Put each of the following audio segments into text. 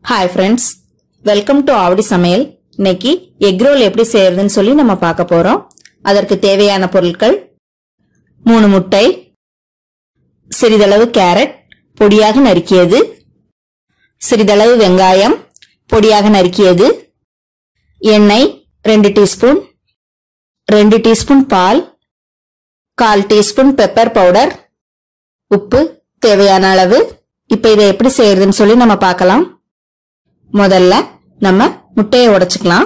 Hi friends, welcome to Avadi Samayal. இன்னைக்கு egg roll எப்படி செய்யறதுன்னு சொல்லி நம்ம பார்க்க போறோம். அதற்கு தேவையான பொருட்கள் 3 முட்டை, சிறிதளவு கேரட் பொடியாக நறுக்கியது, சிறிதளவு வெங்காயம் பொடியாக நறுக்கியது, எண்ணெய் 2 டீஸ்பூன், 2 டீஸ்பூன் பால், 1/4 டீஸ்பூன் பெப்பர் பவுடர், உப்பு தேவையான அளவு. இப்போ இதை எப்படி செய்யறதுன்னு சொல்லி நம்ம பார்க்கலாம். முதல்ல நம்ம முட்டையை உடைச்சுக்கலாம்.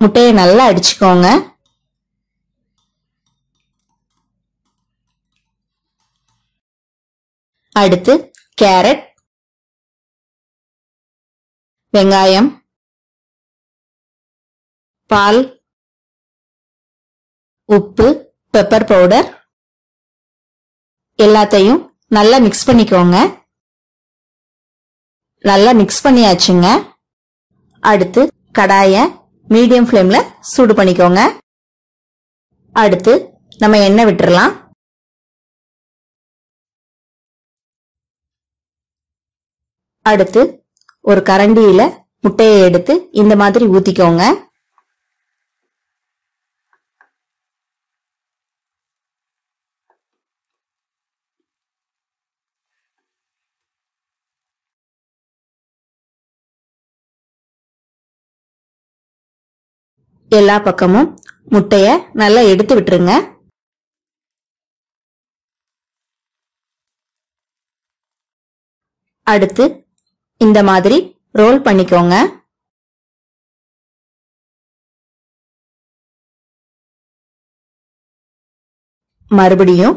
முட்டையை நல்லா அடிச்சுக்கோங்க. அடுத்து கேரட், வெங்காயம், பால், உப்பு, பெப்பர் பவுடர் எல்லாத்தையும் நல்லா மிக்ஸ் பண்ணிக்கோங்க. நல்லா மிக்ஸ் பண்ணியாச்சுங்க. அடுத்து கடாயை மீடியம் ஃப்ளேம்ல சூடு பண்ணிக்கோங்க. அடுத்து நம்ம எண்ணெய் விட்டுறலாம். அடுத்து ஒரு கரண்டியில முட்டையை எடுத்து இந்த மாதிரி ஊத்திக்கோங்க. எல்லா பக்கமும் முட்டைய நல்லா எடுத்து விட்டுருங்க. அடுத்து இந்த மாதிரி ரோல் பண்ணிக்கோங்க. மறுபடியும்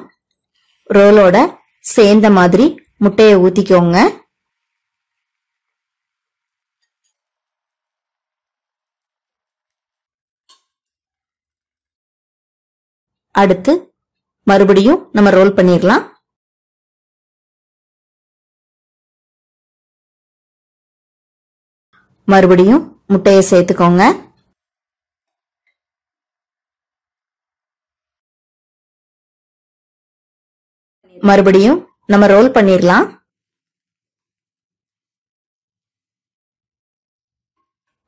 ரோலோட சேர்ந்த மாதிரி முட்டையை ஊத்திக்கோங்க. அடுத்து மறுபடியும் நம்ம ரோல் பண்ணிடலாம். மறுபடியும் முட்டையை சேர்த்துக்கோங்க. மறுபடியும் நம்ம ரோல் பண்ணிடலாம்.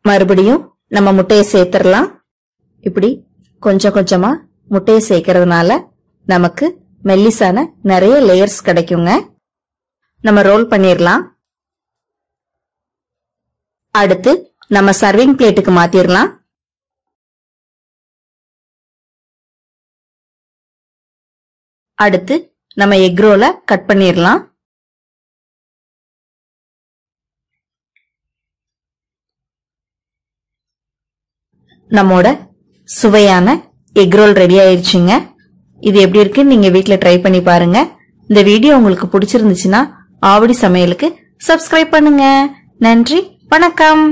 மறுபடியும் நம்ம முட்டையை சேர்த்துடலாம். இப்படி கொஞ்சம் கொஞ்சமா முட்டையை சேர்க்கறதுனால நமக்கு மெல்லிசான நிறைய லேயர்ஸ் கிடைக்குங்க. நம்ம ரோல் பண்ணிடலாம். அடுத்து நம்ம சர்விங் பிளேட்டுக்கு மாத்திரலாம். அடுத்து நம்ம எக் ரோல கட் பண்ணிடலாம். நம்மோட சுவையான எக் ரோல் ரெடி ஆயிருச்சுங்க. இது எப்படி இருக்குன்னு நீங்க வீட்ல ட்ரை பண்ணி பாருங்க. இந்த வீடியோ உங்களுக்கு பிடிச்சிருந்துச்சுன்னா ஆவடி சமையலுக்கு சப்ஸ்கிரைப் பண்ணுங்க. நன்றி, வணக்கம்.